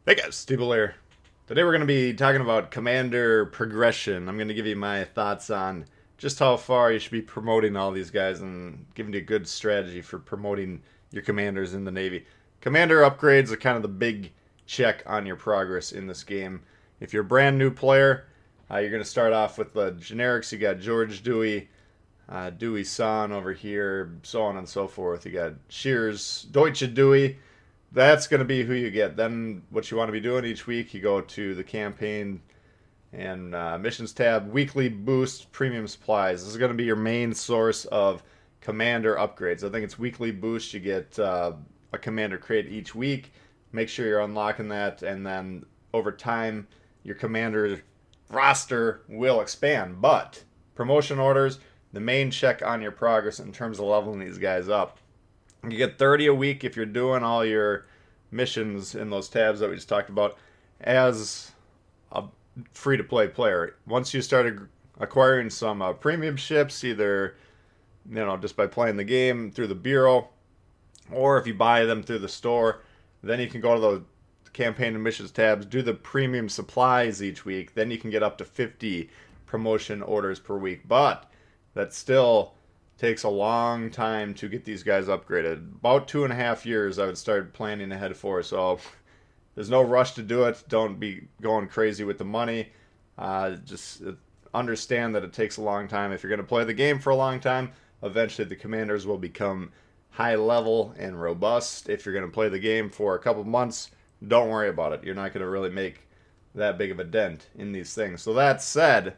Hey guys, Tbull here. Today we're going to be talking about commander progression. I'm going to give you my thoughts on just how far you should be promoting all these guys and giving you a good strategy for promoting your commanders in the Navy. Commander upgrades are kind of the big check on your progress in this game. If you're a brand new player, you're going to start off with the generics. You got George Dewey, Dewey San over here, so on and so forth. You got Shears, Deutsche Dewey. That's going to be who you get. Then, what you want to be doing each week, you go to the campaign and missions tab, weekly boost, premium supplies. This is going to be your main source of commander upgrades. I think it's weekly boost. You get a commander crate each week. Make sure you're unlocking that, and then over time, your commander roster will expand. But promotion orders, the main check on your progress in terms of leveling these guys up. You get 30 a week if you're doing all your missions in those tabs that we just talked about as a free to play player. Once you start acquiring some premium ships, either just by playing the game through the bureau, or if you buy them through the store, then you can go to the campaign and missions tabs, do the premium supplies each week. Then you can get up to 50 promotion orders per week. But that still takes a long time to get these guys upgraded. About 2.5 years I would start planning ahead for. So there's no rush to do it. Don't be going crazy with the money. Just understand that it takes a long time. If you're going to play the game for a long time, eventually the commanders will become high level and robust. If you're going to play the game for a couple months, don't worry about it. You're not going to really make that big of a dent in these things. So that said,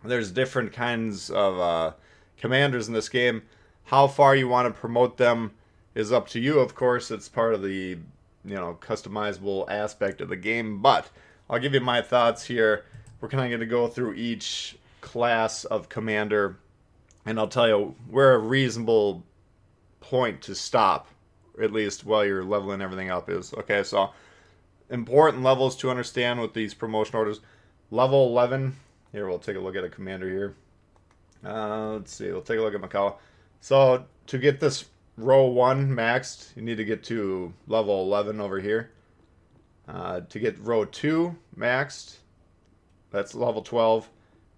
there's different kinds of commanders in this game. How far you want to promote them is up to you. Of course, it's part of the customizable aspect of the game. But I'll give you my thoughts here. We're kind of going to go through each class of commander, and I'll tell you where a reasonable point to stop, at least while you're leveling everything up, is. Okay, so important levels to understand with these promotion orders. Level 11. Here, we'll take a look at a commander here. Let's see. We'll take a look at Macau. So to get this row 1 maxed, you need to get to level 11 over here. To get row 2 maxed, that's level 12.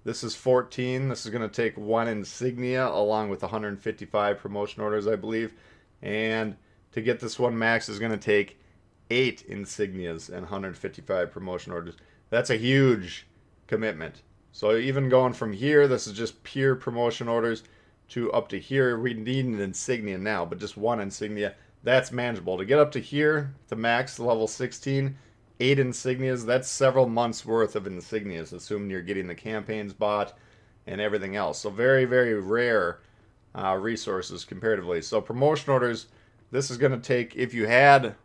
This is 14. This is going to take 1 insignia along with 155 promotion orders, I believe. And to get this one maxed is going to take 8 insignias and 155 promotion orders. That's a huge commitment. So even going from here, this is just pure promotion orders, to up to here, we need an insignia now, but just 1 insignia. That's manageable. To get up to here, to max level 16, 8 insignias, that's several months worth of insignias, assuming you're getting the campaigns bought and everything else. So very, very rare resources comparatively. So promotion orders, this is going to take, if you had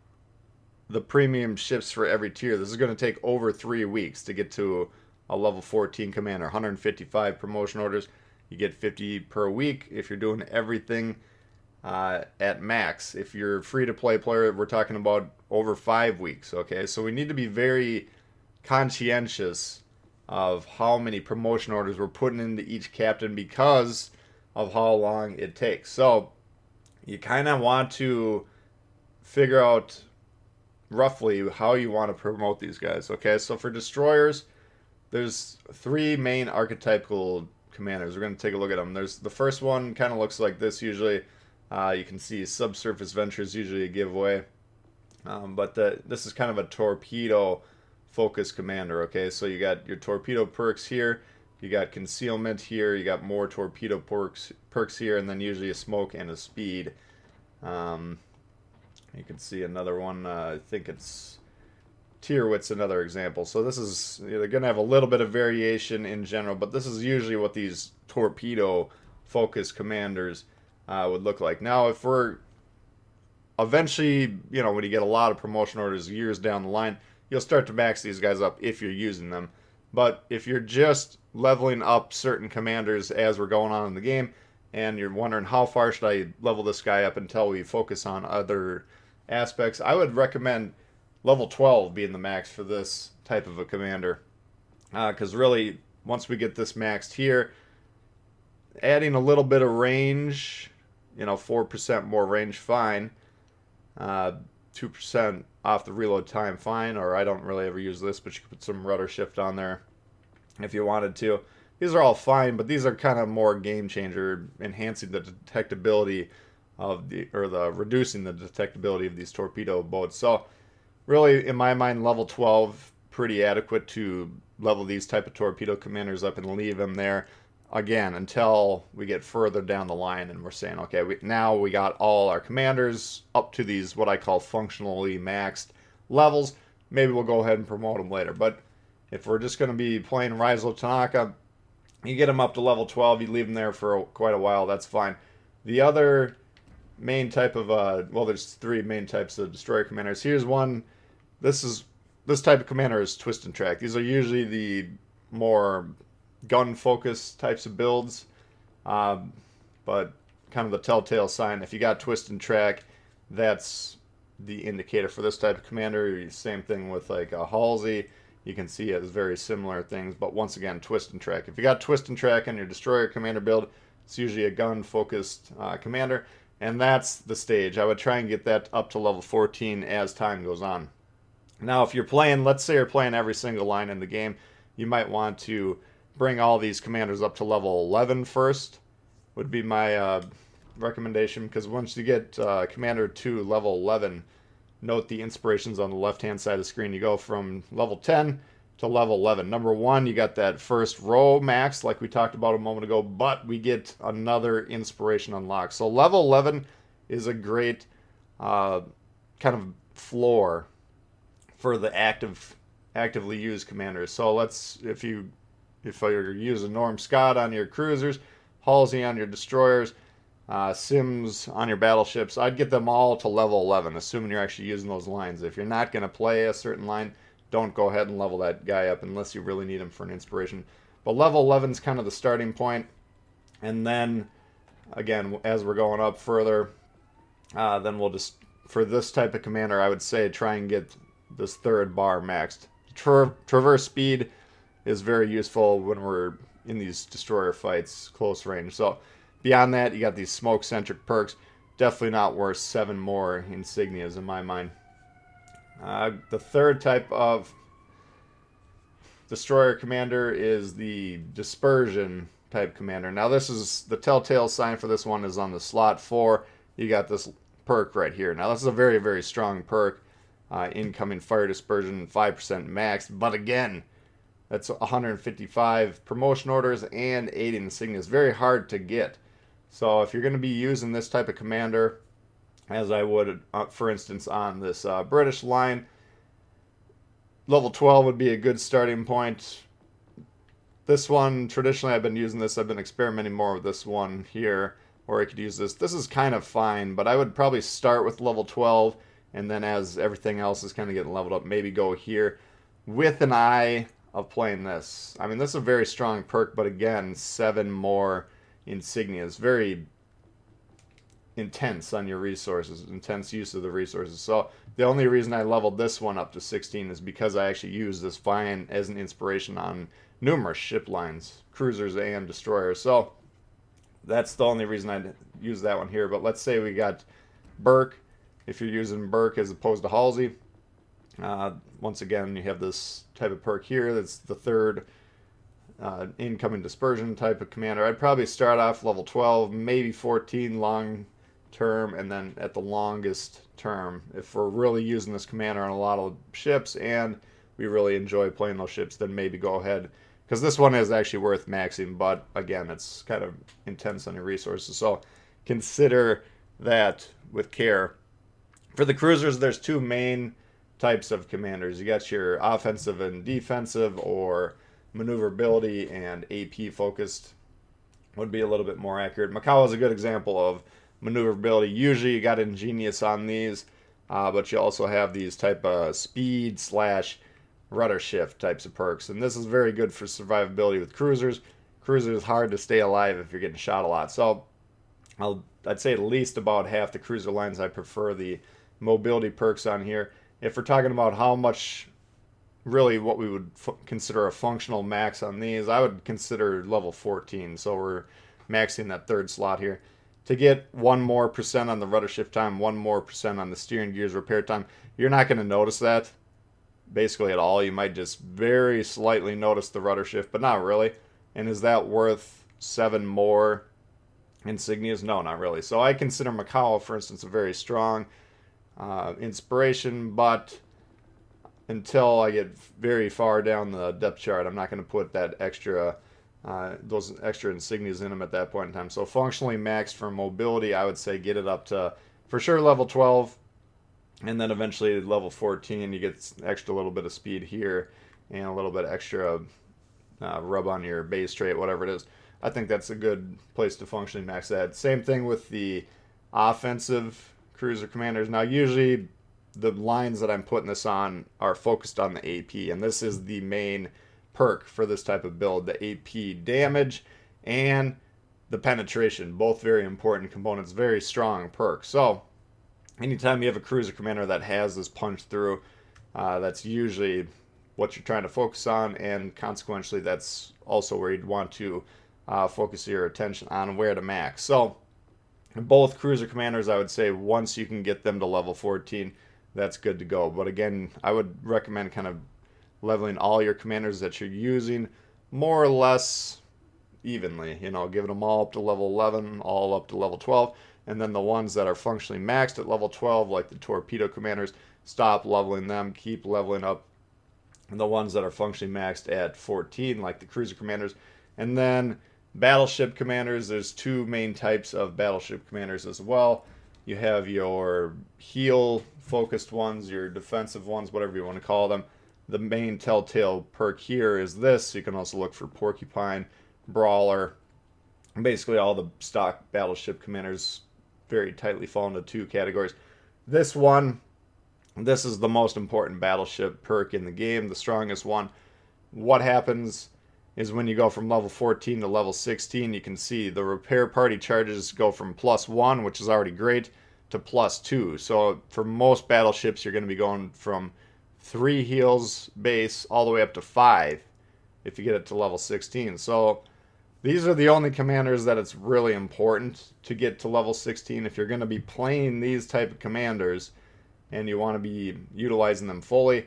the premium ships for every tier, this is going to take over 3 weeks to get to a level 14 commander. 155 promotion orders, you get 50 per week if you're doing everything at max. If you're free to play player, we're talking about over 5 weeks. Okay, so we need to be very conscientious of how many promotion orders we're putting into each captain because of how long it takes. So you kind of want to figure out roughly how you want to promote these guys. Okay, so for destroyers, there's 3 main archetypical commanders. We're going to take a look at them. There's the first one, kind of looks like this usually. You can see subsurface ventures usually a giveaway. But this is kind of a torpedo focused commander. Okay, so you got your torpedo perks here. You got concealment here. You got more torpedo perks here, and then usually a smoke and a speed. You can see another one. I think it's TYRWHITT's another example. So this is, they're going to have a little bit of variation in general, but this is usually what these torpedo focused commanders would look like. Now, if we're eventually, when you get a lot of promotion orders years down the line, you'll start to max these guys up if you're using them. But if you're just leveling up certain commanders as we're going on in the game, and you're wondering how far should I level this guy up until we focus on other aspects, I would recommend level 12 being the max for this type of a commander. Because really, once we get this maxed here, adding a little bit of range, 4% more range, fine. 2% off the reload time, fine. Or I don't really ever use this, but you could put some rudder shift on there if you wanted to. These are all fine, but these are kind of more game changer, enhancing the detectability of the reducing the detectability of these torpedo boats. So really, in my mind, level 12 pretty adequate to level these type of torpedo commanders up and leave them there again until we get further down the line and we're saying, okay, now we got all our commanders up to these what I call functionally maxed levels. Maybe we'll go ahead and promote them later. But if we're just going to be playing RAIZO Tanaka, you get them up to level 12, you leave them there for quite a while, that's fine. The other main type of, well, there's three main types of destroyer commanders. Here's one. This type of commander is twist and track. These are usually the more gun focused types of builds, but kind of the telltale sign. If you got twist and track, that's the indicator for this type of commander. Same thing with like a Halsey. You can see it as very similar things, but once again, twist and track. If you got twist and track on your destroyer commander build, it's usually a gun focused commander, and that's the stage. I would try and get that up to level 14 as time goes on. Now, if you're playing, let's say you're playing every single line in the game, you might want to bring all these commanders up to level 11 first, would be my recommendation, because once you get commander to level 11, note the inspirations on the left-hand side of the screen. You go from level 10 to level 11. Number one, you got that first row max, like we talked about a moment ago, but we get another inspiration unlocked. So level 11 is a great kind of floor for the actively used commanders. So if you're using Norm Scott on your cruisers, Halsey on your destroyers, Sims on your battleships, I'd get them all to level 11, assuming you're actually using those lines. If you're not going to play a certain line, don't go ahead and level that guy up unless you really need him for an inspiration. But level 11 is kind of the starting point. And then, again, as we're going up further, then we'll just, for this type of commander, I would say try and get this third bar maxed. Traverse speed is very useful when we're in these destroyer fights, close range. So beyond that, you got these smoke-centric perks. Definitely not worth 7 more insignias in my mind. The third type of destroyer commander is the dispersion type commander. Now this is the telltale sign for this one is on the slot 4. You got this perk right here. Now this is a very, very strong perk. Incoming fire dispersion, 5% max. But again, that's 155 promotion orders and 8 insignias. Very hard to get. So if you're going to be using this type of commander, as I would, for instance, on this British line, level 12 would be a good starting point. This one, traditionally I've been using this. I've been experimenting more with this one here, or I could use this. This is kind of fine, but I would probably start with level 12, and then as everything else is kind of getting leveled up, maybe go here with an eye of playing this. I mean, this is a very strong perk, but again, 7 more insignias. Very intense on your resources, intense use of the resources. So the only reason I leveled this one up to 16 is because I actually use this VIAN as an inspiration on numerous ship lines, cruisers and destroyers. So that's the only reason I'd use that one here. But let's say we got BURKE. If you're using BURKE as opposed to Halsey, once again, you have this type of perk here. That's the third incoming dispersion type of commander. I'd probably start off level 12, maybe 14 long term, and then at the longest term, if we're really using this commander on a lot of ships and we really enjoy playing those ships, then maybe go ahead, because this one is actually worth maxing, but again, it's kind of intense on your resources, so consider that with care. For the cruisers, there's 2 main types of commanders. You got your offensive and defensive, or maneuverability and AP focused would be a little bit more accurate. Macau is a good example of maneuverability. Usually you got ingenious on these, but you also have these type of speed / rudder shift types of perks, and this is very good for survivability with cruisers. Cruisers hard to stay alive if you're getting shot a lot. So I'd say at least about half the cruiser lines I prefer the mobility perks on here. If we're talking about how much, really what we would consider a functional max on these, I would consider level 14. So we're maxing that third slot here. to get 1% more on the rudder shift time, 1% more on the steering gears repair time. You're not going to notice that basically at all. You might just very slightly notice the rudder shift, but not really. And is that worth 7 more insignias? No, not really. So I consider Macau, for instance, a very strong inspiration, but until I get very far down the depth chart, I'm not going to put that extra those extra insignias in them at that point in time. So functionally maxed for mobility, I would say get it up to for sure level 12, and then eventually level 14. You get extra little bit of speed here and a little bit extra rub on your base trait, whatever it is. I think that's a good place to functionally max that. Same thing with the offensive cruiser commanders. Now usually the lines that I'm putting this on are focused on the AP, and this is the main perk for this type of build, the AP damage and the penetration, both very important components, very strong perk. So anytime you have a cruiser commander that has this punch through, that's usually what you're trying to focus on, and consequently that's also where you'd want to focus your attention on where to max. So both cruiser commanders, I would say once you can get them to level 14, that's good to go. But again, I would recommend kind of leveling all your commanders that you're using more or less evenly. You know, giving them all up to level 11, all up to level 12, and then the ones that are functionally maxed at level 12, like the torpedo commanders, stop leveling them, keep leveling up and the ones that are functionally maxed at 14, like the cruiser commanders. And then battleship commanders, there's two main types of battleship commanders as well. You have your heal focused ones, your defensive ones, whatever you want to call them. The main telltale perk here is this. You can also look for Porcupine, Brawler. Basically all the stock battleship commanders very tightly fall into two categories. This is the most important battleship perk in the game, the strongest one. What happens is when you go from level 14 to level 16, you can see the repair party charges go from +1, which is already great, to +2. So for most battleships, you're going to be going from 3 heals base all the way up to 5 if you get it to level 16. So these are the only commanders that it's really important to get to level 16. If you're going to be playing these type of commanders and you want to be utilizing them fully,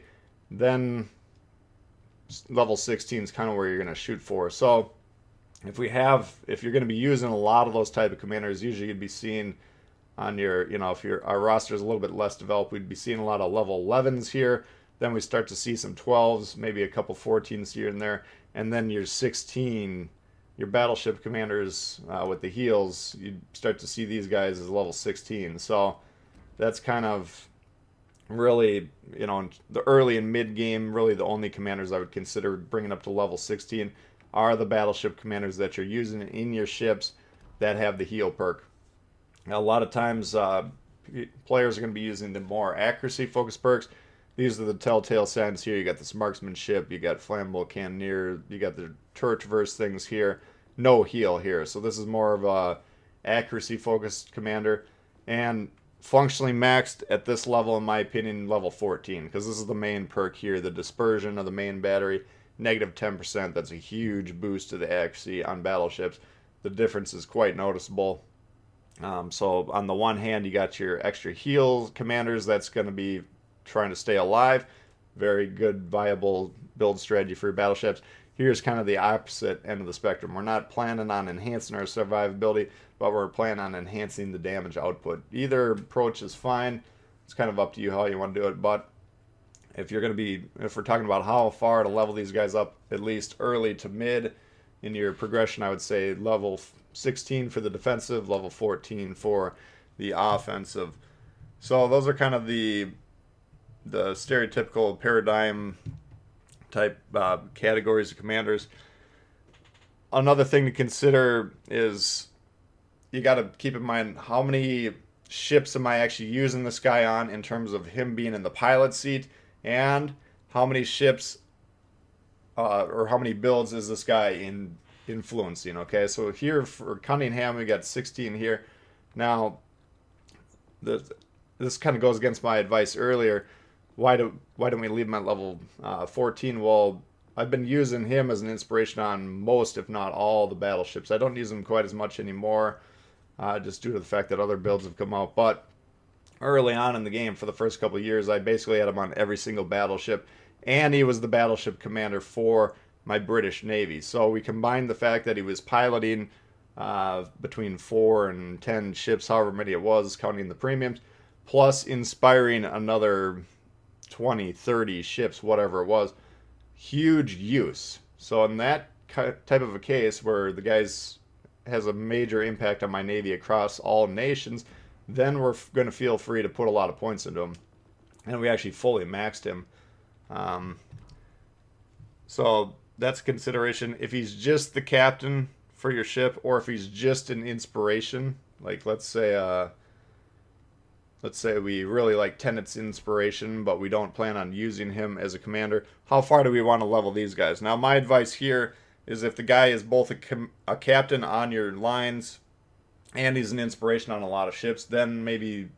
then level 16 is kind of where you're going to shoot for. So if you're going to be using a lot of those type of commanders, usually you'd be seeing on your, if our roster is a little bit less developed, we'd be seeing a lot of level 11s here. Then we start to see some 12s, maybe a couple 14s here and there, and then your 16, your battleship commanders with the heals, you start to see these guys as level 16. So that's kind of really, in the early and mid game, really the only commanders I would consider bringing up to level 16 are the battleship commanders that you're using in your ships that have the heal perk. Now, a lot of times players are going to be using the more accuracy focused perks. These are the telltale signs here. You got this marksmanship, you got flammable cannoneer, you got the turret traverse things here. No heal here. So this is more of a accuracy focused commander, and functionally maxed at this level, in my opinion, level 14, because this is the main perk here, the dispersion of the main battery, -10%. That's a huge boost to the accuracy on battleships. The difference is quite noticeable. So on the one hand, you got your extra heal commanders that's going to be trying to stay alive. Very good, viable build strategy for your battleships. Here's kind of the opposite end of the spectrum. We're not planning on enhancing our survivability, but we're planning on enhancing the damage output. Either approach is fine. It's kind of up to you how you want to do it. But if we're talking about how far to level these guys up, at least early to mid in your progression, I would say level 16 for the defensive, level 14 for the offensive. So those are kind of the stereotypical paradigm type categories of commanders. Another thing to consider is you got to keep in mind how many ships am I actually using this guy on in terms of him being in the pilot seat, and how many ships or how many builds is this guy influencing. Okay, so here for Cunningham we got 16 here. Now this kind of goes against my advice earlier. Why don't we leave him at level 14? Well, I've been using him as an inspiration on most, if not all, the battleships. I don't use him quite as much anymore. just due to the fact that other builds have come out. But early on in the game, for the first couple of years, I basically had him on every single battleship, and he was the battleship commander for my British Navy. So we combined the fact that he was piloting between 4 and 10 ships, however many it was, counting the premiums, plus inspiring another 20, 30 ships, whatever it was. Huge use. So in that type of a case where the guy's has a major impact on my Navy across all nations, then we're going to feel free to put a lot of points into him. And we actually fully maxed him. So that's a consideration. If he's just the captain for your ship, or if he's just an inspiration, like let's say we really like Tenet's inspiration, but we don't plan on using him as a commander, how far do we want to level these guys? Now, my advice here is if the guy is both a captain on your lines and he's an inspiration on a lot of ships, then maybe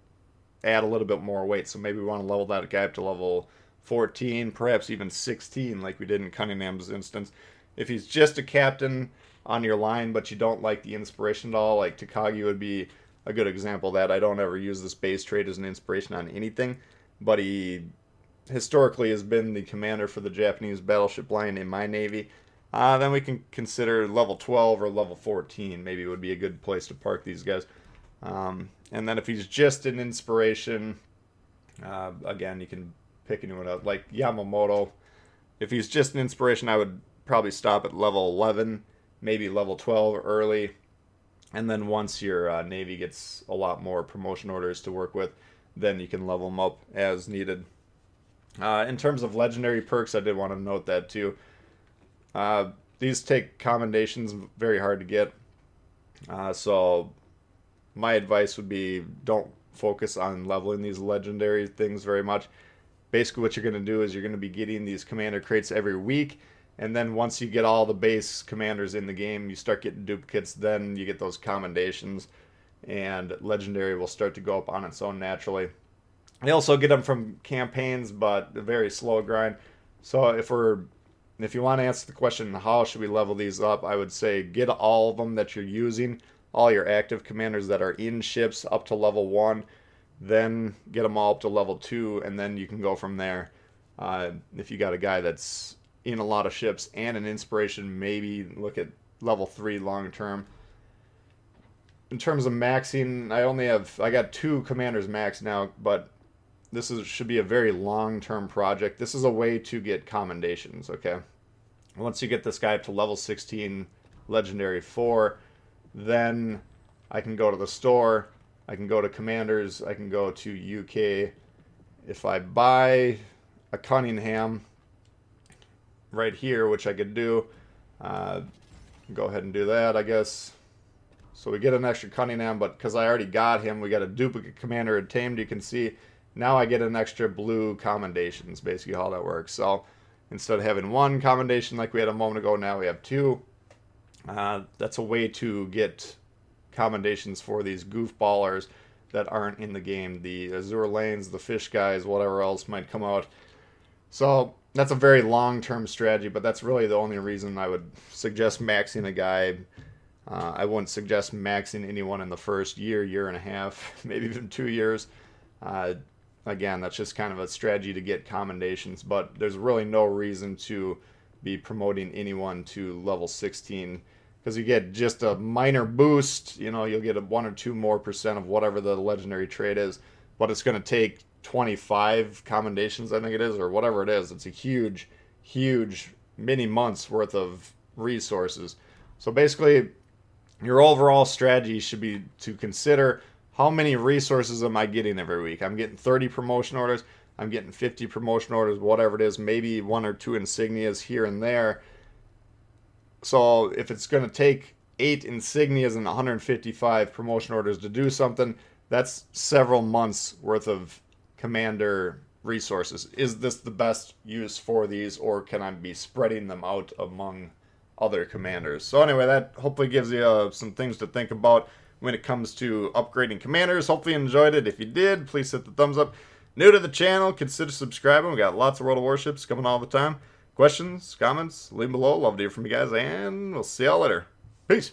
add a little bit more weight. So maybe we want to level that guy up to level 14, perhaps even 16, like we did in Cunningham's instance. If he's just a captain on your line, but you don't like the inspiration at all, like Takagi would be a good example of that. I don't ever use this base trait as an inspiration on anything, but he historically has been the commander for the Japanese battleship line in my Navy. Then we can consider level 12 or level 14 maybe would be a good place to park these guys. And then if he's just an inspiration, again, you can pick anyone up. Like Yamamoto, if he's just an inspiration, I would probably stop at level 11, maybe level 12 early. And then once your Navy gets a lot more promotion orders to work with, then you can level them up as needed. In terms of legendary perks, I did want to note that too. These take commendations, very hard to get. So my advice would be don't focus on leveling these legendary things very much. Basically what you're going to do is you're going to be getting these commander crates every week. And then once you get all the base commanders in the game, you start getting duplicates, then you get those commendations. And legendary will start to go up on its own naturally. I also get them from campaigns, but a very slow grind. So if you want to answer the question, how should we level these up, I would say get all of them that you're using, all your active commanders that are in ships up to level 1, then get them all up to level 2, and then you can go from there. If you got a guy that's in a lot of ships and an inspiration, maybe look at level 3 long term. In terms of maxing, I got 2 commanders maxed now, but should be a very long-term project. This is a way to get commendations, okay? Once you get this guy up to level 16, legendary 4, then I can go to the store, I can go to commanders, I can go to UK. If I buy a Cunningham right here, which I could do, go ahead and do that, I guess. So we get an extra Cunningham, but because I already got him, we got a duplicate commander tamed, you can see. Now I get an extra blue commendations, basically how that works. So instead of having 1 commendation like we had a moment ago, now we have 2. That's a way to get commendations for these goofballers that aren't in the game. The Azure Lanes, the Fish Guys, whatever else might come out. So that's a very long-term strategy, but that's really the only reason I would suggest maxing a guy. I wouldn't suggest maxing anyone in the first year, year and a half, maybe even 2 years. Again, that's just kind of a strategy to get commendations, but there's really no reason to be promoting anyone to level 16 because you get just a minor boost. You know, you'll get a 1 or 2 more % of whatever the legendary trait is, but it's going to take 25 commendations, I think it is, or whatever it is. It's a huge, huge many months worth of resources. So basically, your overall strategy should be to consider how many resources am I getting every week? I'm getting 30 promotion orders. I'm getting 50 promotion orders, whatever it is. Maybe 1 or 2 insignias here and there. So if it's going to take 8 insignias and 155 promotion orders to do something, that's several months worth of commander resources. Is this the best use for these, or can I be spreading them out among other commanders? So anyway, that hopefully gives you some things to think about when it comes to upgrading commanders. Hopefully you enjoyed it. If you did, please hit the thumbs up. New to the channel, consider subscribing. We got lots of World of Warships coming all the time. Questions, comments, leave below. Love to hear from you guys, and we'll see y'all later. Peace.